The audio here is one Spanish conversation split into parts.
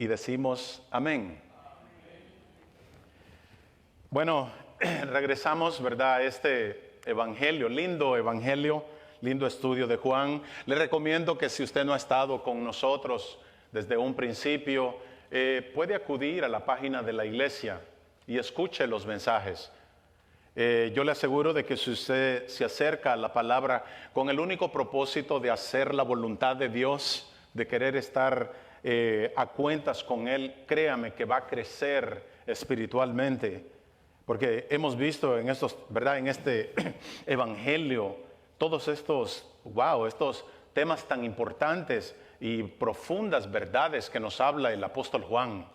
y decimos amén. Bueno, regresamos, ¿verdad?, a este evangelio, lindo estudio de Juan. Le recomiendo que si usted no ha estado con nosotros desde un principio, puede acudir a la página de la iglesia y escuche los mensajes. Yo le aseguro de que si usted se acerca a la palabra con el único propósito de hacer la voluntad de Dios, de querer estar a cuentas con Él, créame que va a crecer espiritualmente. Porque hemos visto en estos, ¿verdad?, en este evangelio, todos estos temas tan importantes y profundas verdades que nos habla el apóstol Juan.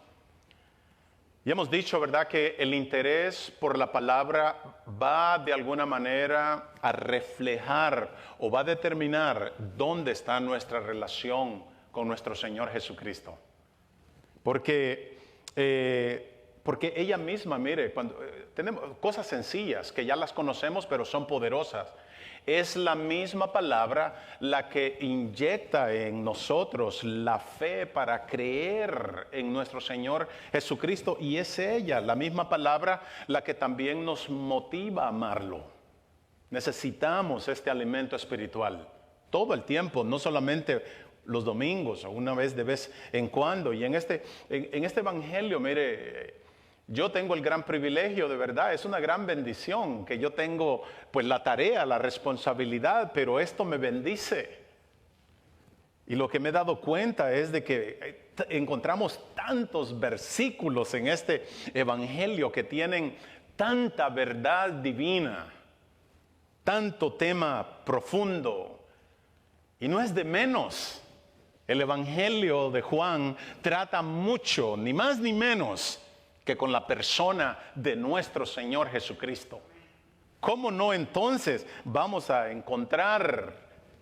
Y hemos dicho, ¿verdad?, que el interés por la palabra va de alguna manera a reflejar o va a determinar dónde está nuestra relación con nuestro Señor Jesucristo. Porque ella misma, mire, cuando tenemos cosas sencillas que ya las conocemos, pero son poderosas. Es la misma palabra la que inyecta en nosotros la fe para creer en nuestro Señor Jesucristo. Y es ella, la misma palabra, la que también nos motiva a amarlo. Necesitamos este alimento espiritual todo el tiempo, no solamente los domingos o una vez de vez en cuando. Y en este evangelio, mire, yo tengo el gran privilegio, de verdad, es una gran bendición que yo tengo pues la tarea, la responsabilidad, pero esto me bendice. Y lo que me he dado cuenta es de que encontramos tantos versículos en este evangelio que tienen tanta verdad divina, tanto tema profundo, y no es de menos. El evangelio de Juan trata mucho, ni más ni menos, que con la persona de nuestro Señor Jesucristo. ¿Cómo no entonces vamos a encontrar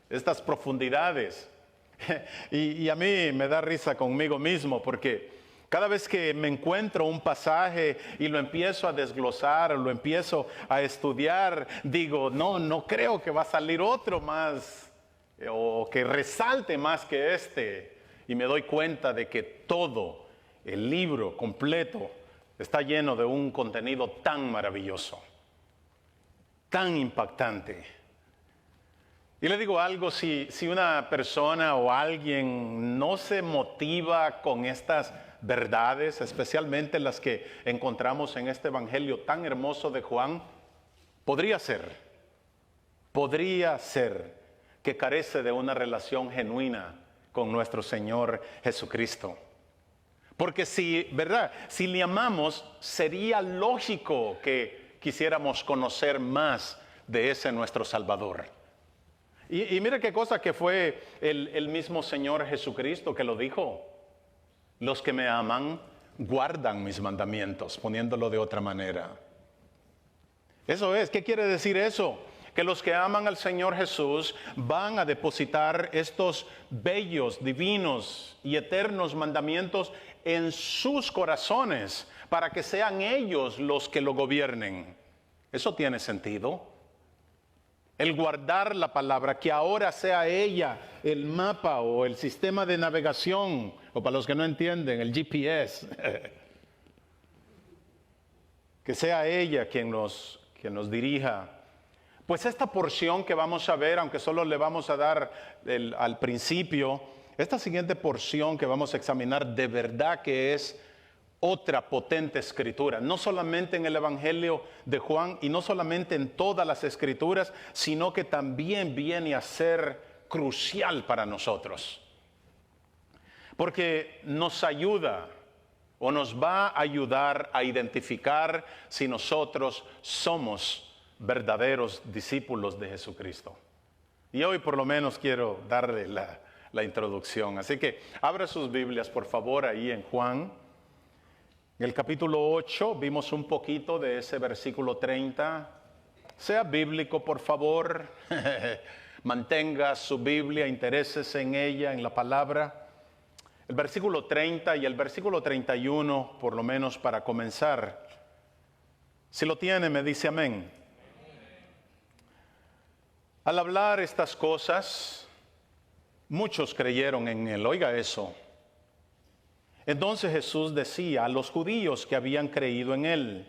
estas profundidades? Y a mí me da risa conmigo mismo, porque cada vez que me encuentro un pasaje y lo empiezo a desglosar, lo empiezo a estudiar, digo, no creo que va a salir otro más, o que resalte más que este. Y me doy cuenta de que todo el libro completo está lleno de un contenido tan maravilloso, tan impactante. Y le digo algo, si una persona o alguien no se motiva con estas verdades, especialmente las que encontramos en este evangelio tan hermoso de Juan, podría ser que carece de una relación genuina con nuestro Señor Jesucristo. Porque si le amamos, sería lógico que quisiéramos conocer más de ese nuestro Salvador. Y mire qué cosa que fue el mismo Señor Jesucristo que lo dijo. Los que me aman guardan mis mandamientos, poniéndolo de otra manera. Eso es, ¿qué quiere decir eso? Que los que aman al Señor Jesús van a depositar estos bellos, divinos y eternos mandamientos en sus corazones para que sean ellos los que lo gobiernen. ¿Eso tiene sentido? El guardar la palabra, que ahora sea ella el mapa o el sistema de navegación, o para los que no entienden, el GPS. Que sea ella quien nos dirija. Pues esta porción que vamos a ver, aunque solo le vamos a dar al principio, esta siguiente porción que vamos a examinar de verdad que es otra potente escritura, no solamente en el evangelio de Juan y no solamente en todas las escrituras, sino que también viene a ser crucial para nosotros. Porque nos ayuda o nos va a ayudar a identificar si nosotros somos verdaderos discípulos de Jesucristo. Y hoy por lo menos quiero darle la introducción. Así que abra sus Biblias por favor ahí en Juan. En el capítulo 8 vimos un poquito de ese versículo 30. Sea bíblico por favor. Mantenga su Biblia, interésese en ella, en la palabra. El versículo 30 y el versículo 31 por lo menos para comenzar. Si lo tiene me dice amén. Al hablar estas cosas, muchos creyeron en él. Oiga eso. Entonces Jesús decía a los judíos que habían creído en él: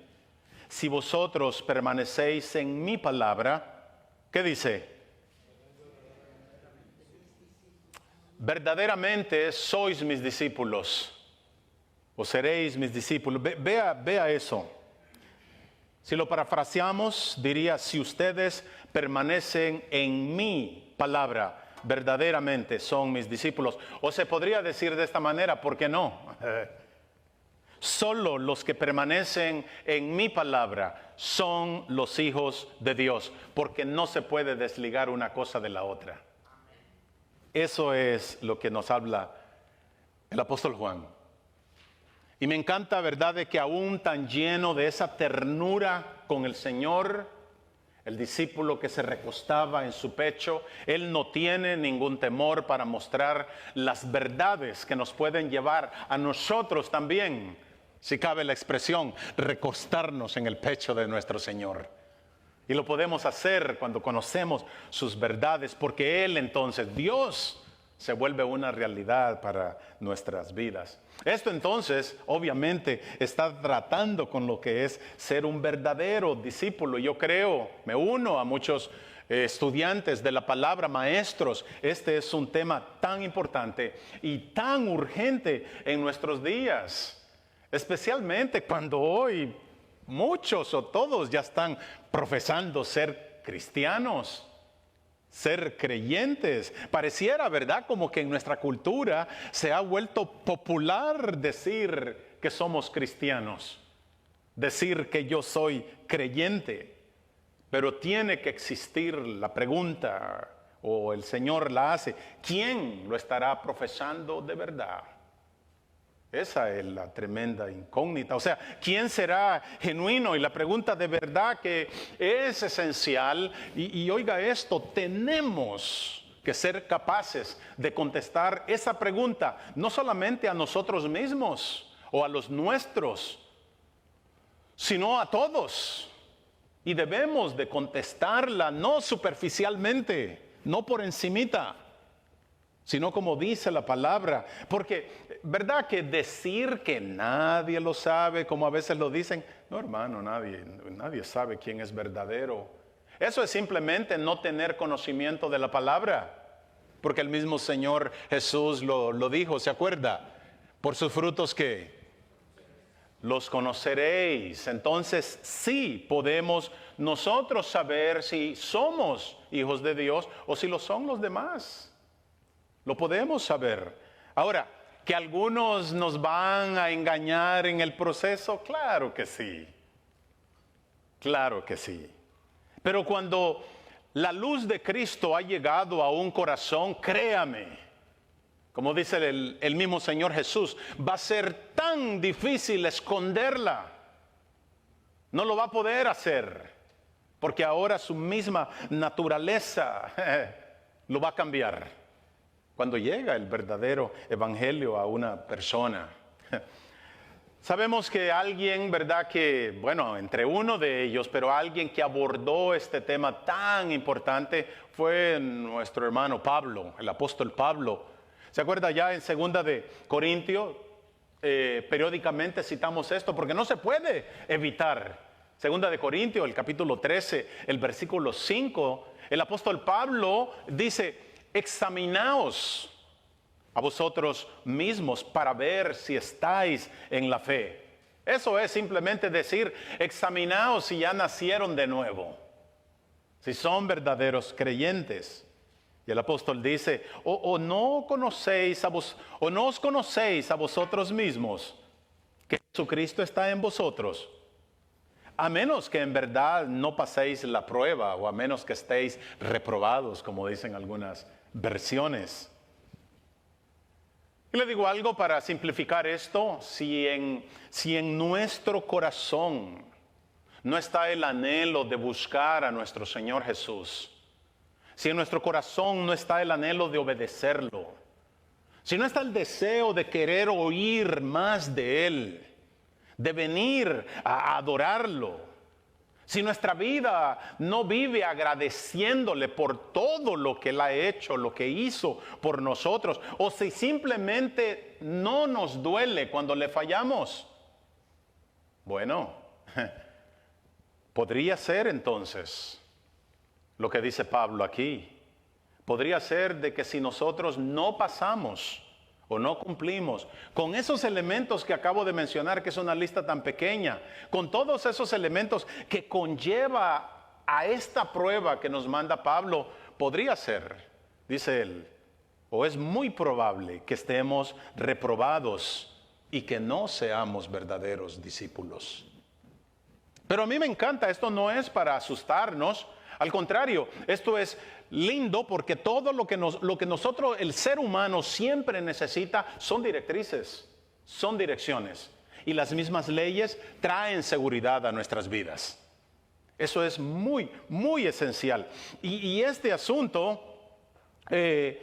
si vosotros permanecéis en mi palabra, ¿qué dice? Verdaderamente sois mis discípulos, o seréis mis discípulos. Vea eso. Si lo parafraseamos, diría: si ustedes permanecen en mi palabra, verdaderamente son mis discípulos. O se podría decir de esta manera: ¿por qué no? Solo los que permanecen en mi palabra son los hijos de Dios, porque no se puede desligar una cosa de la otra. Eso es lo que nos habla el apóstol Juan. Y me encanta, ¿verdad?, de que aún tan lleno de esa ternura con el Señor, el discípulo que se recostaba en su pecho, él no tiene ningún temor para mostrar las verdades que nos pueden llevar a nosotros también, si cabe la expresión, recostarnos en el pecho de nuestro Señor. Y lo podemos hacer cuando conocemos sus verdades, porque Él entonces, Dios, se vuelve una realidad para nuestras vidas. Esto entonces, obviamente, está tratando con lo que es ser un verdadero discípulo. Yo creo, me uno a muchos estudiantes de la palabra, maestros. Este es un tema tan importante y tan urgente en nuestros días, especialmente cuando hoy muchos o todos ya están profesando ser cristianos, ser creyentes. Pareciera, ¿verdad?, como que en nuestra cultura se ha vuelto popular decir que somos cristianos, decir que yo soy creyente. Pero tiene que existir la pregunta, o el Señor la hace: ¿quién lo estará profesando de verdad? Esa es la tremenda incógnita. O sea, ¿quién será genuino? Y la pregunta de verdad que es esencial. Y oiga esto, tenemos que ser capaces de contestar esa pregunta, no solamente a nosotros mismos o a los nuestros, sino a todos. Y debemos de contestarla no superficialmente, no por encimita, sino como dice la palabra. Porque, ¿verdad que decir que nadie lo sabe, como a veces lo dicen? No, hermano, nadie sabe quién es verdadero. Eso es simplemente no tener conocimiento de la palabra. Porque el mismo Señor Jesús lo dijo, ¿se acuerda? Por sus frutos, ¿qué? Los conoceréis. Entonces sí podemos nosotros saber si somos hijos de Dios o si lo son los demás. Lo podemos saber. Ahora, ¿que algunos nos van a engañar en el proceso? Claro que sí. Claro que sí. Pero cuando la luz de Cristo ha llegado a un corazón, créame, como dice el mismo Señor Jesús, va a ser tan difícil esconderla. No lo va a poder hacer, porque ahora su misma naturaleza lo va a cambiar. Cuando llega el verdadero evangelio a una persona. Sabemos que alguien, ¿verdad?, que, bueno, entre uno de ellos, pero alguien que abordó este tema tan importante fue nuestro hermano Pablo, el apóstol Pablo. ¿Se acuerda? Ya en 2 de Corintios, periódicamente citamos esto porque no se puede evitar. 2 de Corintios, el capítulo 13, el versículo 5, el apóstol Pablo dice: examinaos a vosotros mismos para ver si estáis en la fe. Eso es simplemente decir: examinaos si ya nacieron de nuevo, si son verdaderos creyentes. Y el apóstol dice: o no conocéis o no os conocéis a vosotros mismos que Jesucristo está en vosotros, a menos que en verdad no paséis la prueba, o a menos que estéis reprobados, como dicen algunas versiones. Y le digo algo para simplificar esto: si en nuestro corazón no está el anhelo de buscar a nuestro Señor Jesús, si en nuestro corazón no está el anhelo de obedecerlo, si no está el deseo de querer oír más de Él, de venir a adorarlo, si nuestra vida no vive agradeciéndole por todo lo que Él ha hecho, lo que hizo por nosotros, o si simplemente no nos duele cuando le fallamos, bueno, podría ser entonces lo que dice Pablo aquí. Podría ser de que si nosotros no pasamos o no cumplimos con esos elementos que acabo de mencionar, que es una lista tan pequeña, con todos esos elementos que conlleva a esta prueba que nos manda Pablo, podría ser, dice él, o es muy probable que estemos reprobados y que no seamos verdaderos discípulos. Pero a mí me encanta, esto no es para asustarnos, al contrario, esto es lindo porque todo lo que nosotros, el ser humano, siempre necesita son directrices, son direcciones. Y las mismas leyes traen seguridad a nuestras vidas. Eso es muy, muy esencial. Y este asunto de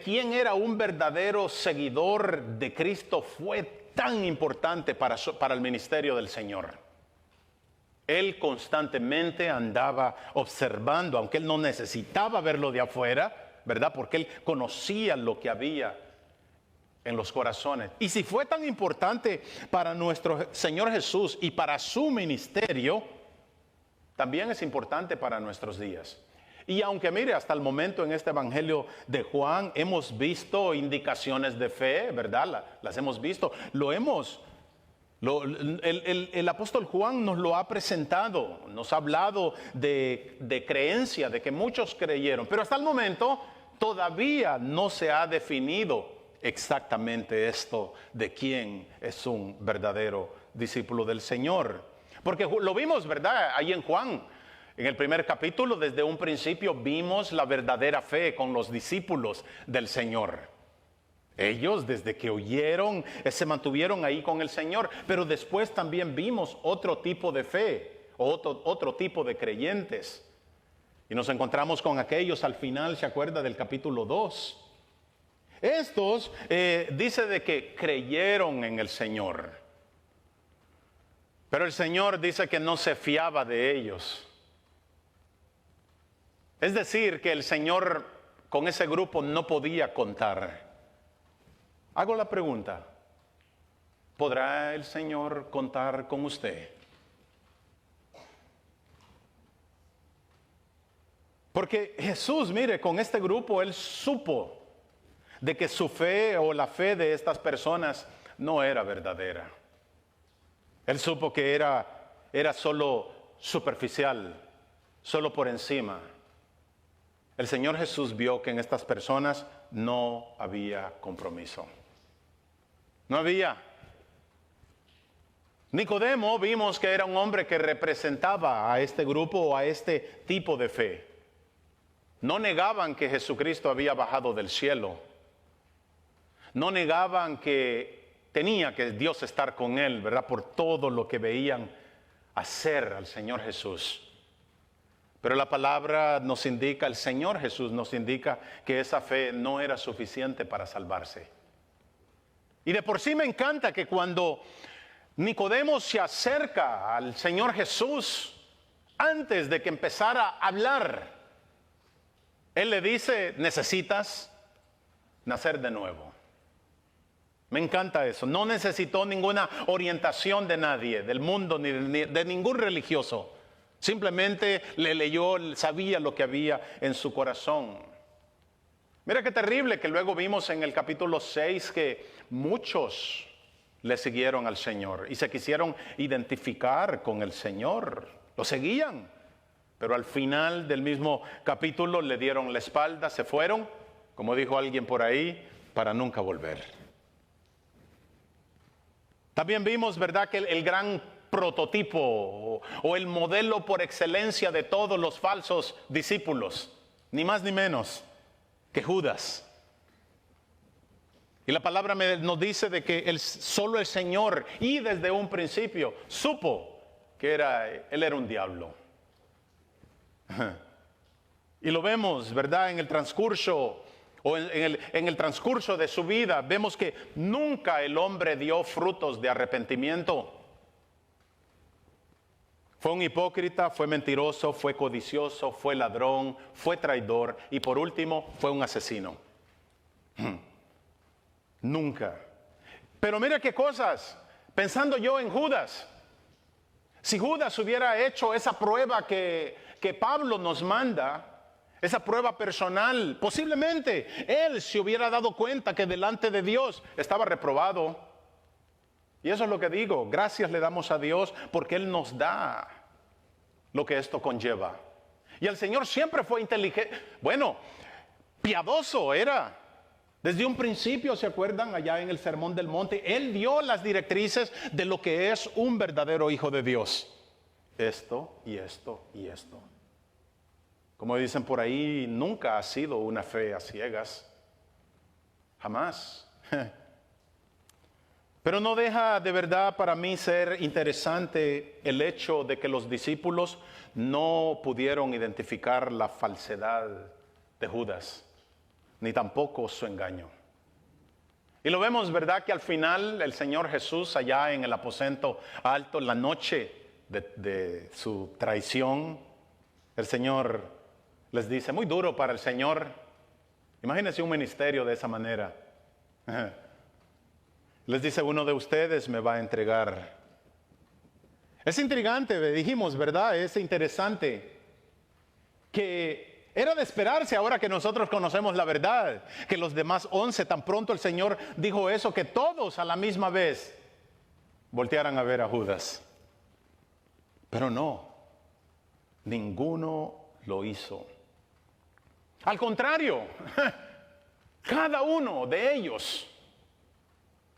quién era un verdadero seguidor de Cristo fue tan importante para el ministerio del Señor. Él constantemente andaba observando, aunque él no necesitaba verlo de afuera, ¿verdad? Porque él conocía lo que había en los corazones. Y si fue tan importante para nuestro Señor Jesús y para su ministerio, también es importante para nuestros días. Y aunque mire, hasta el momento en este Evangelio de Juan hemos visto indicaciones de fe, ¿verdad? Las hemos visto, el apóstol Juan nos lo ha presentado, nos ha hablado de creencia, de que muchos creyeron, pero hasta el momento todavía no se ha definido exactamente esto de quién es un verdadero discípulo del Señor. Porque lo vimos, ¿verdad? Ahí en Juan, en el primer capítulo, desde un principio vimos la verdadera fe con los discípulos del Señor. Ellos desde que oyeron se mantuvieron ahí con el Señor, pero después también vimos otro tipo de fe, otro tipo de creyentes. Y nos encontramos con aquellos al final, ¿se acuerda del capítulo 2? Estos dice de que creyeron en el Señor, pero el Señor dice que no se fiaba de ellos. Es decir, que el Señor con ese grupo no podía contar. Hago la pregunta, ¿podrá el Señor contar con usted? Porque Jesús, mire, con este grupo, Él supo de que su fe o la fe de estas personas no era verdadera. Él supo que era solo superficial, solo por encima. El Señor Jesús vio que en estas personas no había compromiso. No había. Nicodemo vimos que era un hombre que representaba a este grupo o a este tipo de fe. No negaban que Jesucristo había bajado del cielo. No negaban que tenía que Dios estar con él, ¿verdad? Por todo lo que veían hacer al Señor Jesús. Pero la palabra nos indica, el Señor Jesús nos indica que esa fe no era suficiente para salvarse. Y de por sí me encanta que cuando Nicodemo se acerca al Señor Jesús, antes de que empezara a hablar, Él le dice, necesitas nacer de nuevo. Me encanta eso. No necesitó ninguna orientación de nadie, del mundo, ni de ningún religioso. Simplemente le leyó, sabía lo que había en su corazón. Mira qué terrible que luego vimos en el capítulo 6 que muchos le siguieron al Señor y se quisieron identificar con el Señor. Lo seguían, pero al final del mismo capítulo le dieron la espalda, se fueron, como dijo alguien por ahí, para nunca volver. También vimos, ¿verdad?, que el gran prototipo o el modelo por excelencia de todos los falsos discípulos, ni más ni menos que Judas. Y la palabra nos dice de que solo el Señor, y desde un principio, supo que él era un diablo. Y lo vemos, ¿verdad? En el transcurso, o en el transcurso de su vida, vemos que nunca el hombre dio frutos de arrepentimiento. Fue un hipócrita, fue mentiroso, fue codicioso, fue ladrón, fue traidor y por último fue un asesino. Nunca. Pero mira qué cosas, pensando yo en Judas. Si Judas hubiera hecho esa prueba que Pablo nos manda, esa prueba personal, posiblemente él se hubiera dado cuenta que delante de Dios estaba reprobado. Y eso es lo que digo, gracias le damos a Dios porque Él nos da lo que esto conlleva. Y el Señor siempre fue inteligente, bueno, piadoso era. Desde un principio, ¿se acuerdan? Allá en el Sermón del Monte, Él dio las directrices de lo que es un verdadero hijo de Dios. Esto y esto y esto. Como dicen por ahí, nunca ha sido una fe a ciegas. Jamás. Pero no deja de verdad para mí ser interesante el hecho de que los discípulos no pudieron identificar la falsedad de Judas, ni tampoco su engaño. Y lo vemos, ¿verdad? Que al final el Señor Jesús allá en el aposento alto, la noche de su traición, el Señor les dice, muy duro para el Señor, imagínense un ministerio de esa manera. Les dice, uno de ustedes me va a entregar. Es intrigante, dijimos, ¿verdad? Es interesante que era de esperarse ahora que nosotros conocemos la verdad, que los demás 11, tan pronto el Señor dijo eso, que todos a la misma vez voltearan a ver a Judas. Pero no, ninguno lo hizo. Al contrario, cada uno de ellos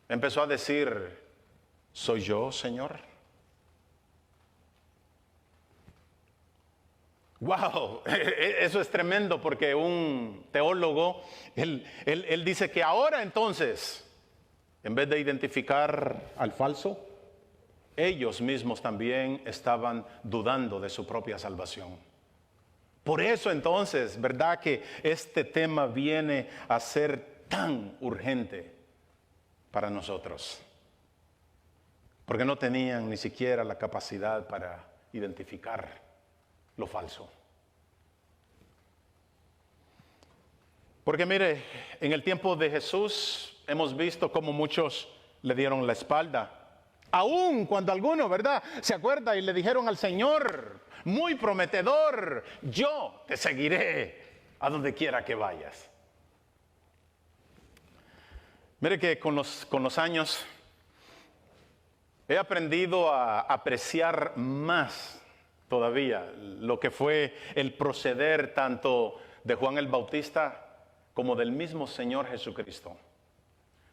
empezó a decir, ¿soy yo, Señor? Wow, eso es tremendo porque un teólogo, él dice que ahora entonces, en vez de identificar al falso, ellos mismos también estaban dudando de su propia salvación. Por eso entonces, ¿verdad que este tema viene a ser tan urgente para nosotros? Porque no tenían ni siquiera la capacidad para identificar lo falso. Porque mire, en el tiempo de Jesús hemos visto cómo muchos le dieron la espalda. Aún cuando alguno, ¿verdad?, se acuerda y le dijeron al Señor, muy prometedor, yo te seguiré a donde quiera que vayas. Mire que con los años he aprendido a apreciar más todavía lo que fue el proceder tanto de Juan el Bautista como del mismo Señor Jesucristo.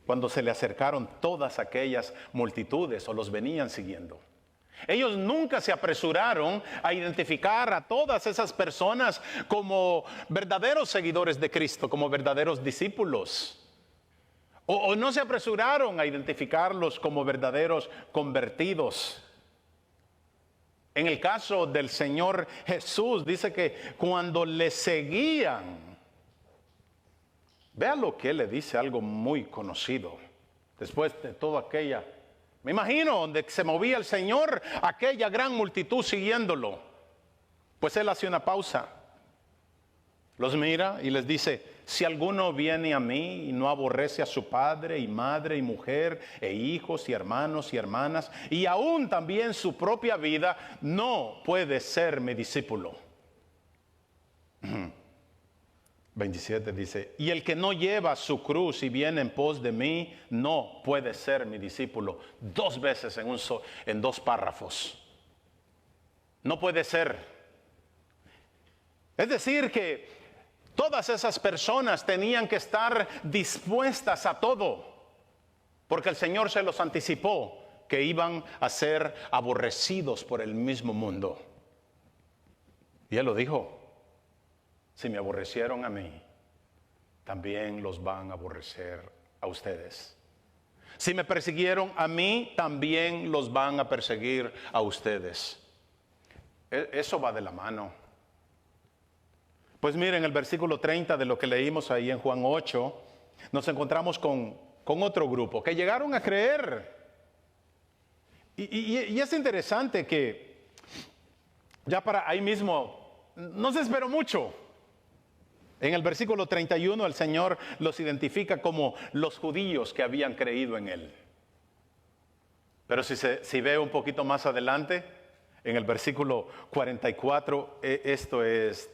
Cuando se le acercaron todas aquellas multitudes o los venían siguiendo. Ellos nunca se apresuraron a identificar a todas esas personas como verdaderos seguidores de Cristo, como verdaderos discípulos. O no se apresuraron a identificarlos como verdaderos convertidos. En el caso del Señor Jesús, dice que cuando le seguían, vea lo que Él le dice, algo muy conocido. Después de toda aquella, me imagino, donde se movía el Señor, aquella gran multitud siguiéndolo. Pues Él hace una pausa, los mira y les dice, si alguno viene a mí y no aborrece a su padre y madre y mujer e hijos y hermanos y hermanas y aún también su propia vida, no puede ser mi discípulo. 27 dice, y el que no lleva su cruz y viene en pos de mí, no puede ser mi discípulo. 2 veces en 2 párrafos. No puede ser. Es decir que todas esas personas tenían que estar dispuestas a todo, porque el Señor se los anticipó que iban a ser aborrecidos por el mismo mundo. Y Él lo dijo, si me aborrecieron a mí, también los van a aborrecer a ustedes. Si me persiguieron a mí, también los van a perseguir a ustedes. Eso va de la mano. Pues miren, el versículo 30 de lo que leímos ahí en Juan 8, nos encontramos con otro grupo que llegaron a creer. Y es interesante que Ya para ahí mismo, no se esperó mucho. En el versículo 31 el Señor los identifica como los judíos que habían creído en Él. Pero si ve un poquito más adelante, en el versículo 44, esto es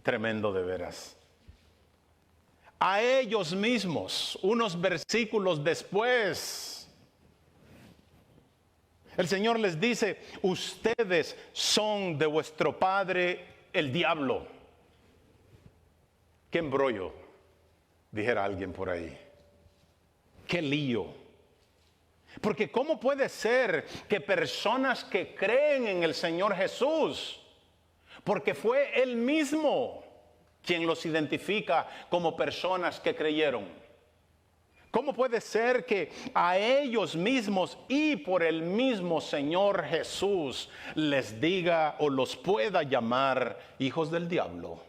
tremendo de veras. A ellos mismos, unos versículos después, el Señor les dice: ustedes son de vuestro padre el diablo. Qué embrollo, dijera alguien por ahí. Qué lío. Porque ¿cómo puede ser que personas que creen en el Señor Jesús, porque fue Él mismo quien los identifica como personas que creyeron? ¿Cómo puede ser que a ellos mismos y por el mismo Señor Jesús les diga o los pueda llamar hijos del diablo?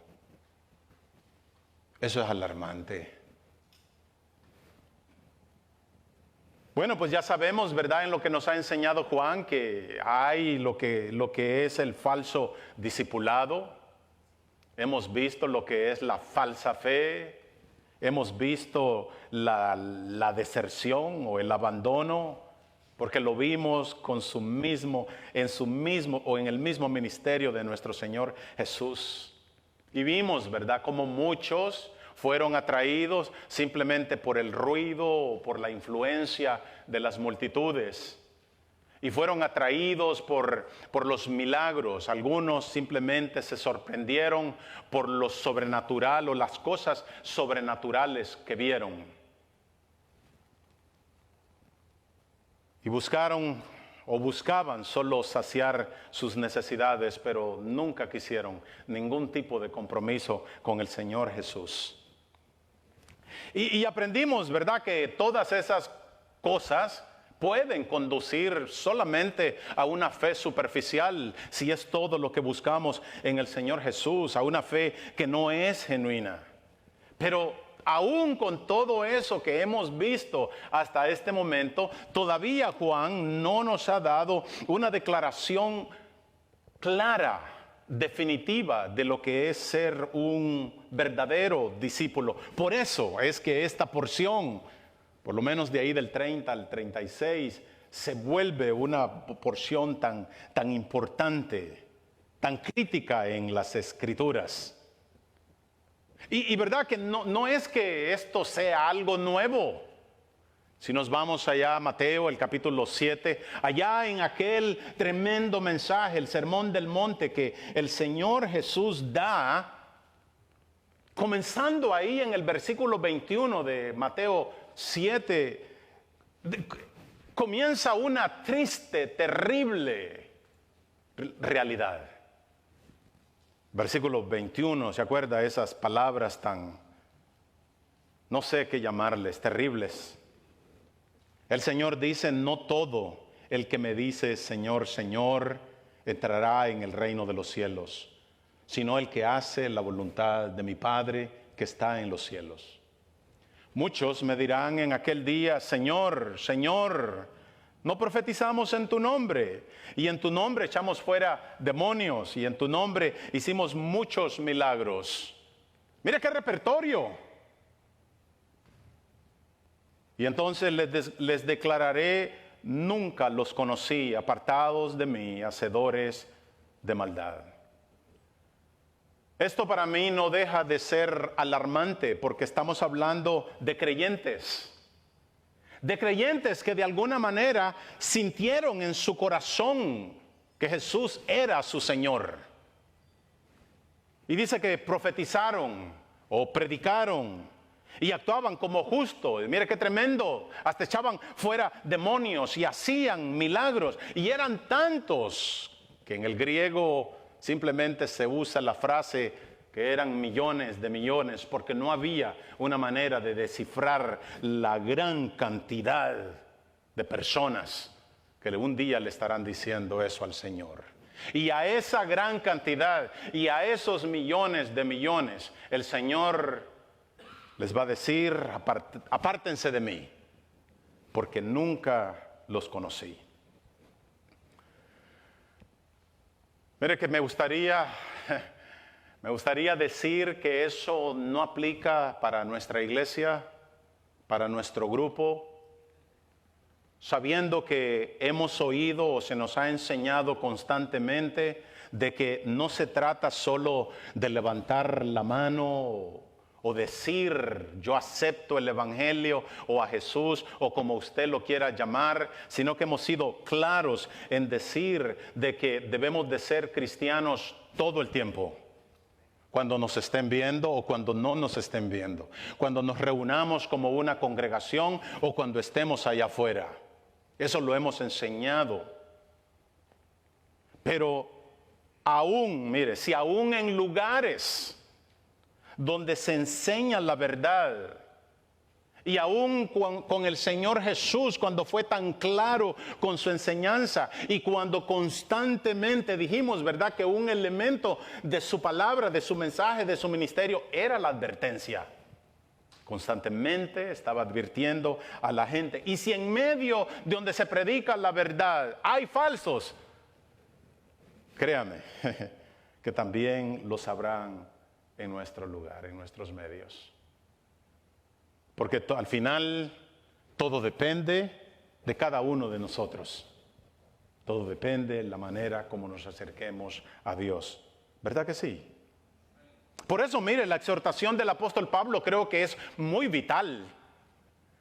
Eso es alarmante. Bueno, pues ya sabemos, ¿verdad?, en lo que nos ha enseñado Juan, que hay lo que es el falso discipulado. Hemos visto lo que es la falsa fe. Hemos visto la deserción o el abandono, porque lo vimos en el mismo ministerio de nuestro Señor Jesús. Y vimos, ¿verdad?, como muchos fueron atraídos simplemente por el ruido o por la influencia de las multitudes. Y fueron atraídos por los milagros. Algunos simplemente se sorprendieron por lo sobrenatural o las cosas sobrenaturales que vieron. Y buscaban solo saciar sus necesidades, pero nunca quisieron ningún tipo de compromiso con el Señor Jesús. Y aprendimos, ¿verdad?, que todas esas cosas pueden conducir solamente a una fe superficial, si es todo lo que buscamos en el Señor Jesús, a una fe que no es genuina. Pero aún con todo eso que hemos visto hasta este momento, todavía Juan no nos ha dado una declaración clara, definitiva de lo que es ser un verdadero discípulo. Por eso es que esta porción, por lo menos de ahí del 30 al 36, se vuelve una porción tan importante, tan crítica en las Escrituras. Y verdad que no es que esto sea algo nuevo. Si nos vamos allá a Mateo, el capítulo 7, allá en aquel tremendo mensaje, el Sermón del Monte que el Señor Jesús da, comenzando ahí en el versículo 21 de Mateo 7, comienza una triste, terrible realidad. Versículo 21, ¿se acuerda? Esas palabras no sé qué llamarles, terribles. El Señor dice: no todo el que me dice Señor, Señor, entrará en el reino de los cielos, sino el que hace la voluntad de mi Padre que está en los cielos. Muchos me dirán en aquel día: Señor, Señor, no profetizamos en tu nombre, y en tu nombre echamos fuera demonios, y en tu nombre hicimos muchos milagros. Mira qué repertorio. Y entonces les declararé: nunca los conocí, apartados de mí, hacedores de maldad. Esto para mí no deja de ser alarmante, porque estamos hablando de creyentes que de alguna manera sintieron en su corazón que Jesús era su Señor. Y dice que profetizaron o predicaron y actuaban como justos. Mire qué tremendo. Hasta echaban fuera demonios y hacían milagros. Y eran tantos que en el griego simplemente se usa la frase que eran millones de millones, porque no había una manera de descifrar la gran cantidad de personas que un día le estarán diciendo eso al Señor. Y a esa gran cantidad y a esos millones de millones, el Señor les va a decir: apártense de mí, porque nunca los conocí. Mire que me gustaría decir que eso no aplica para nuestra iglesia, para nuestro grupo, sabiendo que hemos oído o se nos ha enseñado constantemente de que no se trata solo de levantar la mano o decir yo acepto el Evangelio o a Jesús o como usted lo quiera llamar, sino que hemos sido claros en decir de que debemos de ser cristianos todo el tiempo. Cuando nos estén viendo o cuando no nos estén viendo, cuando nos reunamos como una congregación o cuando estemos allá afuera. Eso lo hemos enseñado. Pero aún, mire, si aún en lugares donde se enseña la verdad, y aún con el Señor Jesús, cuando fue tan claro con su enseñanza y cuando constantemente dijimos, ¿verdad?, que un elemento de su palabra, de su mensaje, de su ministerio era la advertencia. Constantemente estaba advirtiendo a la gente. Y si en medio de donde se predica la verdad hay falsos, créame que también lo sabrán en nuestro lugar, en nuestros medios. Porque al final todo depende de cada uno de nosotros. Todo depende de la manera como nos acerquemos a Dios. ¿Verdad que sí? Por eso, mire, la exhortación del apóstol Pablo creo que es muy vital.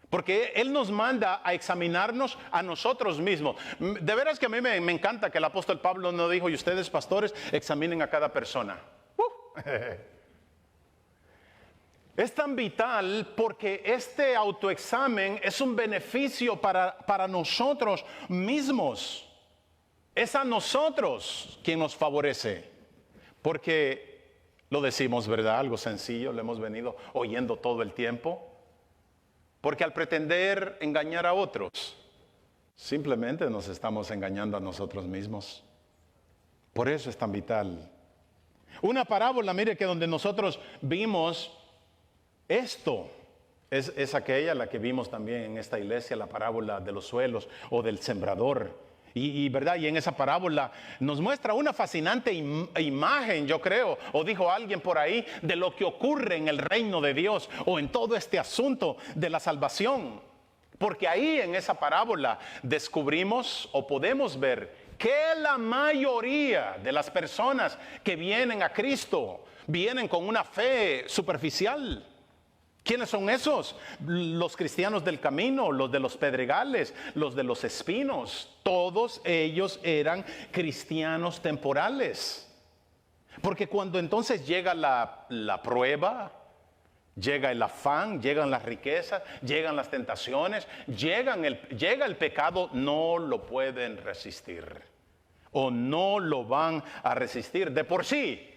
Porque él nos manda a examinarnos a nosotros mismos. De veras que a mí me encanta que el apóstol Pablo no dijo, y ustedes pastores, examinen a cada persona. Es tan vital porque este autoexamen es un beneficio para nosotros mismos. Es a nosotros quien nos favorece. Porque lo decimos, ¿verdad? Algo sencillo, lo hemos venido oyendo todo el tiempo. Porque al pretender engañar a otros, simplemente nos estamos engañando a nosotros mismos. Por eso es tan vital. Una parábola, mire, que donde nosotros vimos esto, es aquella la que vimos también en esta iglesia, la parábola de los suelos o del sembrador. ¿Verdad? Y en esa parábola nos muestra una fascinante imagen, yo creo, o dijo alguien por ahí, de lo que ocurre en el reino de Dios o en todo este asunto de la salvación. Porque ahí en esa parábola descubrimos o podemos ver que la mayoría de las personas que vienen a Cristo vienen con una fe superficial. ¿Quiénes son esos? Los cristianos del camino, los de los pedregales, los de los espinos. Todos ellos eran cristianos temporales. Porque cuando entonces llega la prueba, llega el afán, llegan las riquezas, llegan las tentaciones, llega el pecado, no lo pueden resistir. O no lo van a resistir de por sí.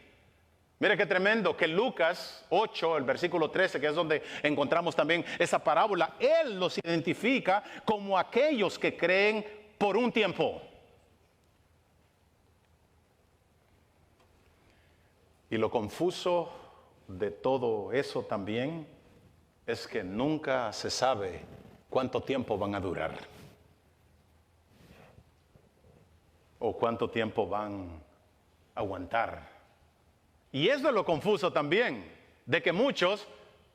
Mire qué tremendo que Lucas 8, el versículo 13, que es donde encontramos también esa parábola, él los identifica como aquellos que creen por un tiempo. Y lo confuso de todo eso también es que nunca se sabe cuánto tiempo van a durar. O cuánto tiempo van a aguantar. Y eso es lo confuso también, de que muchos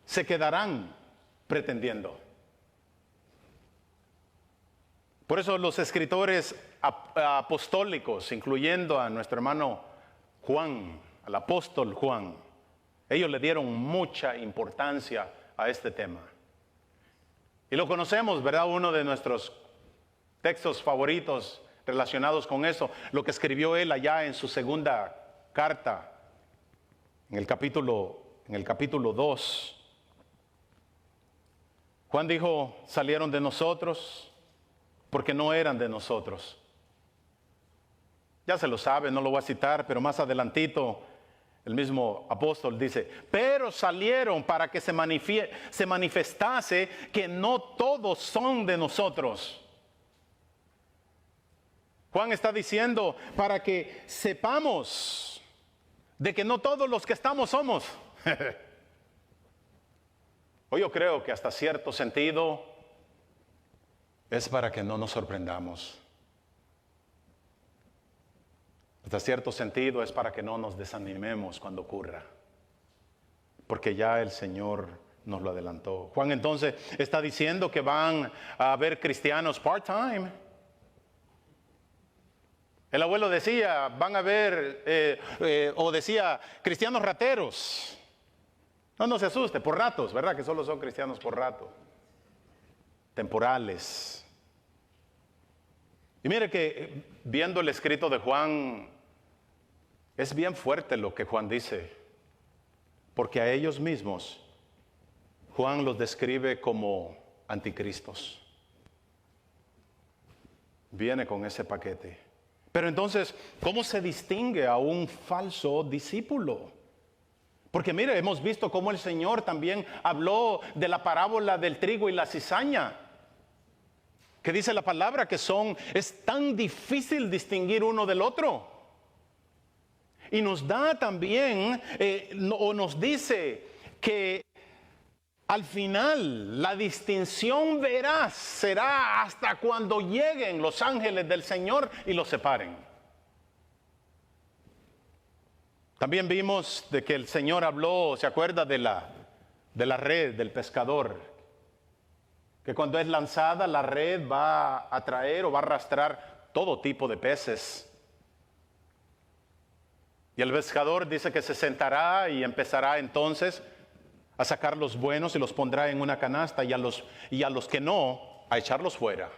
se quedarán pretendiendo. Por eso los escritores apostólicos, incluyendo a nuestro hermano Juan, al apóstol Juan, ellos le dieron mucha importancia a este tema. Y lo conocemos, ¿verdad? Uno de nuestros textos favoritos relacionados con eso, lo que escribió él allá en su segunda carta. En el capítulo 2, Juan dijo, salieron de nosotros porque no eran de nosotros. Ya se lo sabe, no lo voy a citar, pero más adelantito el mismo apóstol dice, pero salieron para que se manifestase que no todos son de nosotros. Juan está diciendo para que sepamos de que no todos los que estamos somos. Hoy yo creo que hasta cierto sentido es para que no nos sorprendamos. hasta cierto sentido es para que no nos desanimemos cuando ocurra, porque ya el Señor nos lo adelantó. Juan entonces está diciendo que van a haber cristianos part-time. El abuelo decía, van a haber, o decía, cristianos rateros. No se asuste, por ratos, ¿verdad? Que solo son cristianos por rato. Temporales. Y mire que viendo el escrito de Juan, es bien fuerte lo que Juan dice, porque a ellos mismos Juan los describe como anticristos. Viene con ese paquete. Pero entonces, ¿cómo se distingue a un falso discípulo? Porque mire, hemos visto cómo el Señor también habló de la parábola del trigo y la cizaña, que dice la palabra que es tan difícil distinguir uno del otro. Y nos da también, o nos dice que al final la distinción veraz será hasta cuando lleguen los ángeles del Señor y los separen. También vimos de que el Señor habló, ¿se acuerda de la red del pescador? Que cuando es lanzada la red va a atraer o va a arrastrar todo tipo de peces. Y el pescador dice que se sentará y empezará entonces a sacar los buenos y los pondrá en una canasta y a los que no, a echarlos fuera.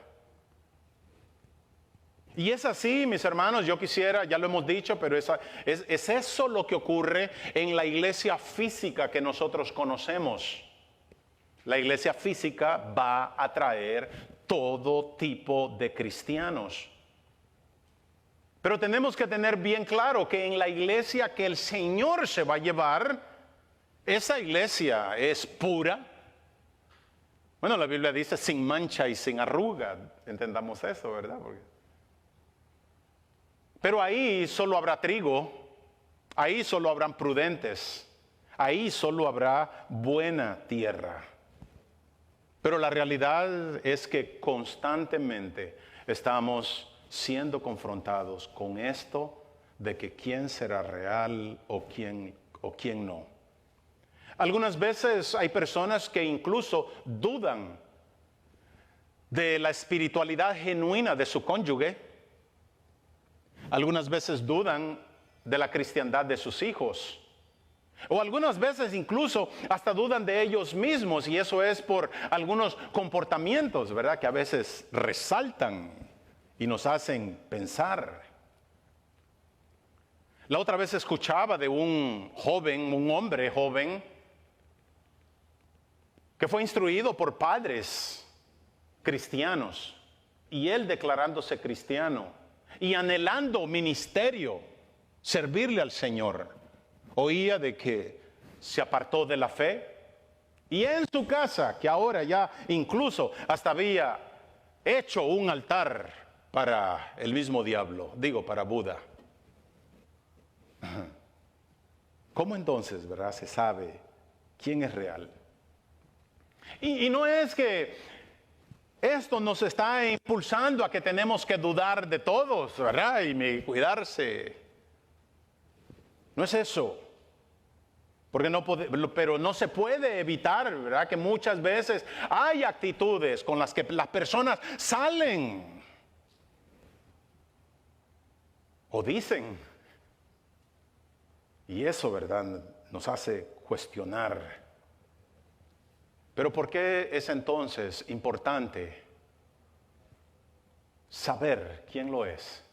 Y es así, mis hermanos, yo quisiera, ya lo hemos dicho, pero es eso lo que ocurre en la iglesia física que nosotros conocemos. La iglesia física va a traer todo tipo de cristianos. Pero tenemos que tener bien claro que en la iglesia que el Señor se va a llevar, esa iglesia es pura. Bueno, la Biblia dice sin mancha y sin arruga. Entendamos eso, ¿verdad? Pero ahí solo habrá trigo, ahí solo habrán prudentes, ahí solo habrá buena tierra. Pero la realidad es que constantemente estamos siendo confrontados con esto de que quién será real o quién no. Algunas veces hay personas que incluso dudan de la espiritualidad genuina de su cónyuge. Algunas veces dudan de la cristiandad de sus hijos. O algunas veces incluso hasta dudan de ellos mismos, y eso es por algunos comportamientos, ¿verdad? Que a veces resaltan y nos hacen pensar. La otra vez escuchaba de un hombre joven, que fue instruido por padres cristianos, y él declarándose cristiano y anhelando ministerio, servirle al Señor, oía de que se apartó de la fe, y en su casa, que ahora ya incluso hasta había hecho un altar para el mismo diablo, para Buda. ¿Cómo entonces, verdad, se sabe quién es real? Y no es que esto nos está impulsando a que tenemos que dudar de todos, ¿verdad? Y cuidarse. No es eso. Pero no se puede evitar, ¿verdad? Que muchas veces hay actitudes con las que las personas salen o dicen. Y eso, ¿verdad?, nos hace cuestionar. Pero ¿por qué es entonces importante saber quién lo es?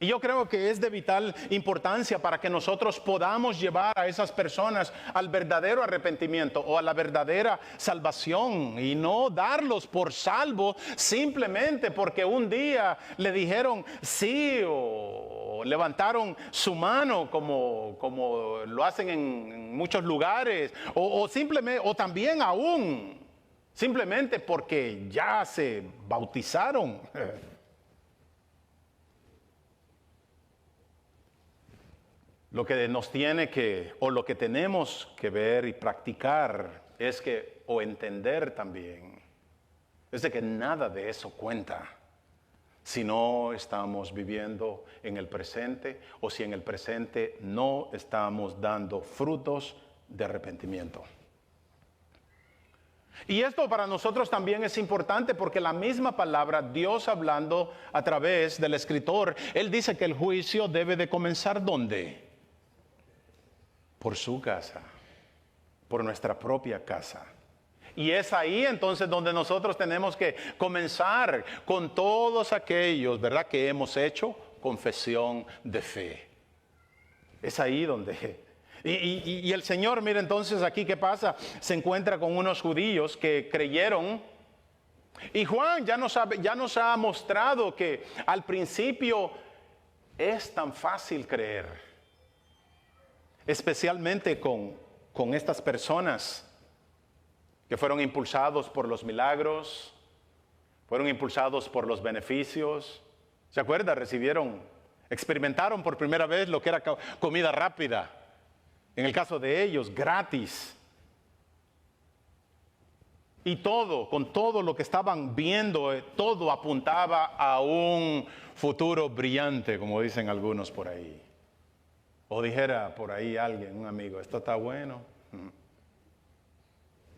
Y yo creo que es de vital importancia para que nosotros podamos llevar a esas personas al verdadero arrepentimiento o a la verdadera salvación, y no darlos por salvo simplemente porque un día le dijeron sí o levantaron su mano como lo hacen en muchos lugares, o simplemente, o también aún simplemente porque ya se bautizaron. Lo que nos tiene que, o lo que tenemos que ver y practicar es que, o entender también, es de que nada de eso cuenta si no estamos viviendo en el presente o si en el presente no estamos dando frutos de arrepentimiento. Y esto para nosotros también es importante porque la misma palabra, Dios hablando a través del escritor, Él dice que el juicio debe de comenzar ¿dónde? Por su casa, por nuestra propia casa. Y es ahí entonces donde nosotros tenemos que comenzar con todos aquellos, ¿verdad?, que hemos hecho confesión de fe. Es ahí donde... Y el Señor, mire entonces aquí qué pasa, se encuentra con unos judíos que creyeron. Y Juan ya nos ha mostrado que al principio es tan fácil creer. Especialmente con estas personas que fueron impulsados por los milagros, fueron impulsados por los beneficios. ¿Se acuerda? Experimentaron por primera vez lo que era comida rápida. En el caso de ellos, gratis. Y con todo lo que estaban viendo, todo apuntaba a un futuro brillante, como dicen algunos por ahí. O dijera por ahí alguien, un amigo, esto está bueno.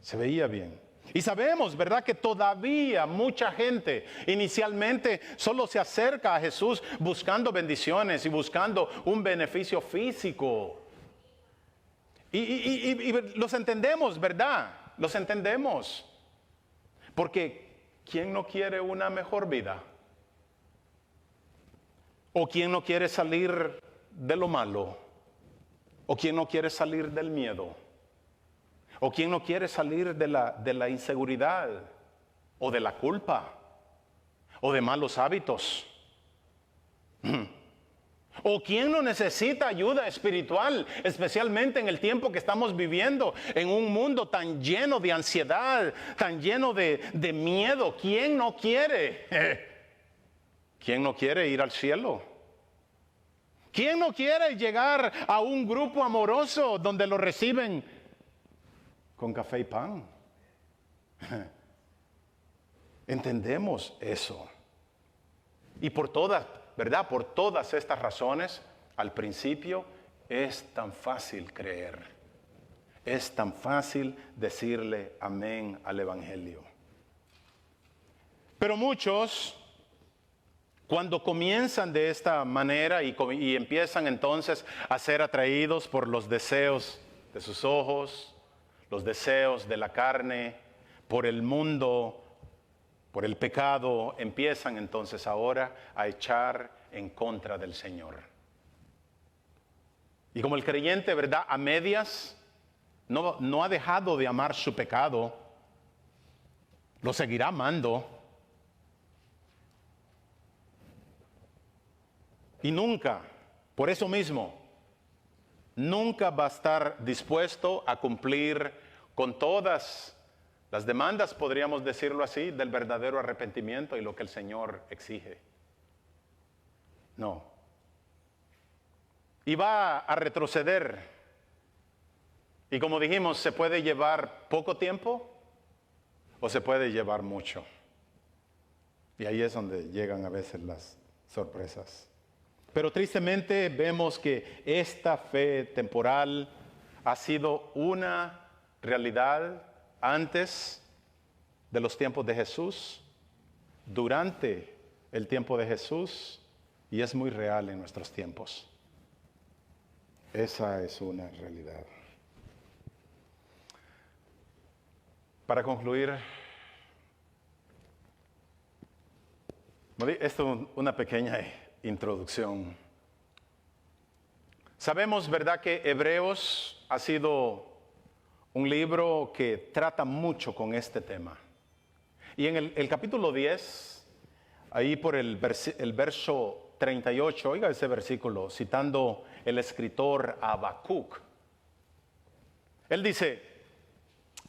Se veía bien. Y sabemos, ¿verdad?, que todavía mucha gente inicialmente solo se acerca a Jesús buscando bendiciones y buscando un beneficio físico. Y los entendemos, ¿verdad? Los entendemos. Porque ¿quién no quiere una mejor vida? ¿O quién no quiere salir de lo malo? ¿O quién no quiere salir del miedo? ¿O quién no quiere salir de la inseguridad? ¿O de la culpa? ¿O de malos hábitos? ¿O quién no necesita ayuda espiritual, especialmente en el tiempo que estamos viviendo, en un mundo tan lleno de ansiedad, tan lleno de miedo? ¿Quién no quiere? ¿Quién no quiere ir al cielo? ¿Quién no quiere llegar a un grupo amoroso donde lo reciben con café y pan? Entendemos eso. Y por todas, ¿verdad? Por todas estas razones, al principio es tan fácil creer. Es tan fácil decirle amén al Evangelio. Pero muchos, cuando comienzan de esta manera y empiezan entonces a ser atraídos por los deseos de sus ojos, los deseos de la carne, por el mundo, por el pecado, empiezan entonces ahora a echar en contra del Señor. Y como el creyente, ¿verdad?, a medias, no ha dejado de amar su pecado, lo seguirá amando. Y nunca, por eso mismo, nunca va a estar dispuesto a cumplir con todas las demandas, podríamos decirlo así, del verdadero arrepentimiento y lo que el Señor exige. No. Y va a retroceder. Y como dijimos, se puede llevar poco tiempo o se puede llevar mucho. Y ahí es donde llegan a veces las sorpresas. Pero tristemente vemos que esta fe temporal ha sido una realidad antes de los tiempos de Jesús, durante el tiempo de Jesús, y es muy real en nuestros tiempos. Esa es una realidad. Para concluir, esto es una pequeña introducción. Sabemos, ¿verdad?, que Hebreos ha sido un libro que trata mucho con este tema. Y en el capítulo 10, ahí por el verso 38, oiga ese versículo, citando el escritor Habacuc. Él dice,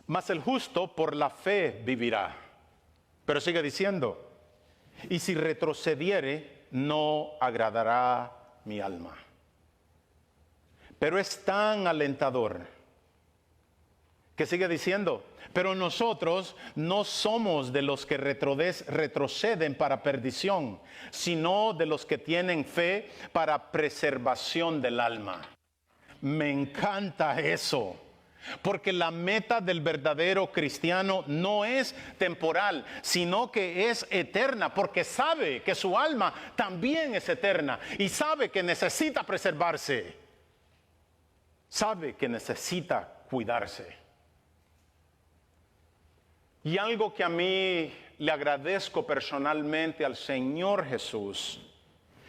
mas el justo por la fe vivirá. Pero sigue diciendo, y si retrocediere, no agradará mi alma. Pero es tan alentador que sigue diciendo, pero nosotros no somos de los que retroceden para perdición, sino de los que tienen fe para preservación del alma. Me encanta eso, porque la meta del verdadero cristiano no es temporal, sino que es eterna, porque sabe que su alma también es eterna y sabe que necesita preservarse, sabe que necesita cuidarse. Y algo que a mí le agradezco personalmente al Señor Jesús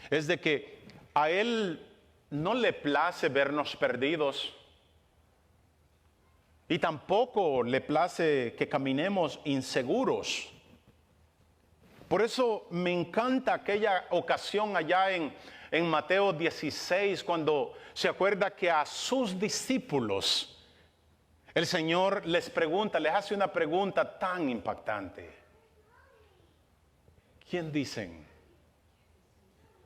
es de que a Él no le place vernos perdidos y tampoco le place que caminemos inseguros. Por eso me encanta aquella ocasión allá en Mateo 16, cuando se acuerda que a sus discípulos el Señor les pregunta, les hace una pregunta tan impactante. ¿Quién dicen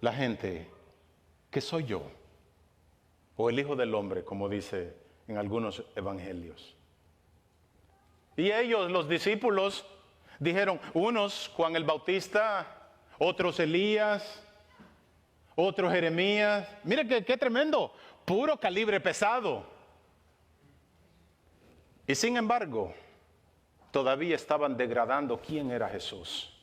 la gente que soy yo? O el Hijo del Hombre, como dice en algunos evangelios. Y ellos, los discípulos, dijeron, unos Juan el Bautista, otros Elías, otros Jeremías. Mire qué tremendo, puro calibre pesado. Y sin embargo, todavía estaban degradando quién era Jesús.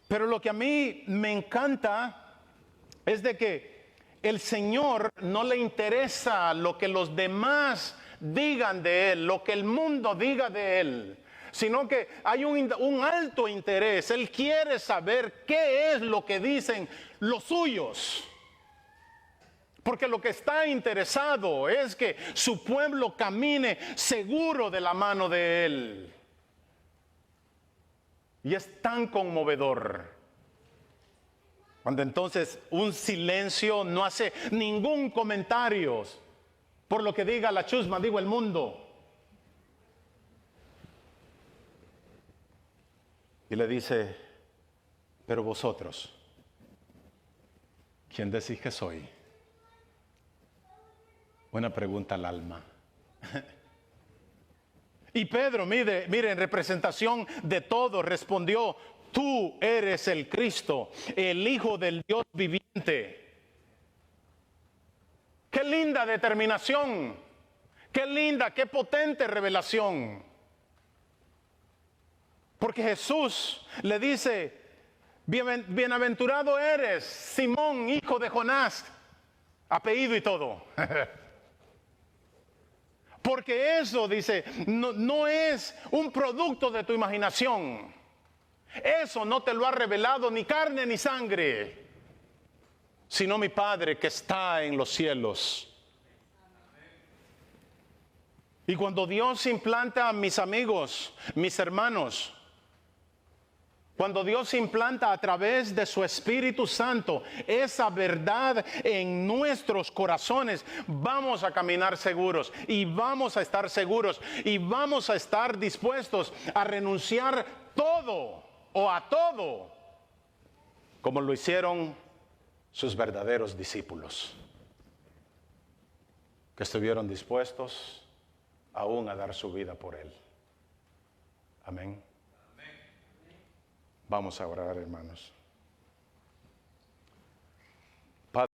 Pero lo que a mí me encanta es de que el Señor no le interesa lo que los demás digan de Él, lo que el mundo diga de Él, sino que hay un alto interés. Él quiere saber qué es lo que dicen los suyos. Porque lo que está interesado es que su pueblo camine seguro de la mano de Él. Y es tan conmovedor cuando entonces un silencio no hace ningún comentario por lo que diga la chusma, digo el mundo. Y le dice, pero vosotros, ¿quién decís que soy? Una pregunta al alma. Y Pedro, mire, en representación de todo, respondió, tú eres el Cristo, el Hijo del Dios viviente. Qué linda determinación, qué linda, qué potente revelación. Porque Jesús le dice, bienaventurado eres, Simón, hijo de Jonás, apellido y todo. Porque eso, dice, no es un producto de tu imaginación. Eso no te lo ha revelado ni carne ni sangre, sino mi Padre que está en los cielos. Y cuando Dios implanta, mis amigos, mis hermanos, cuando Dios implanta a través de su Espíritu Santo esa verdad en nuestros corazones, vamos a caminar seguros y vamos a estar seguros y vamos a estar dispuestos a renunciar todo o a todo, como lo hicieron sus verdaderos discípulos, que estuvieron dispuestos aún a dar su vida por Él. Amén. Vamos a orar, hermanos.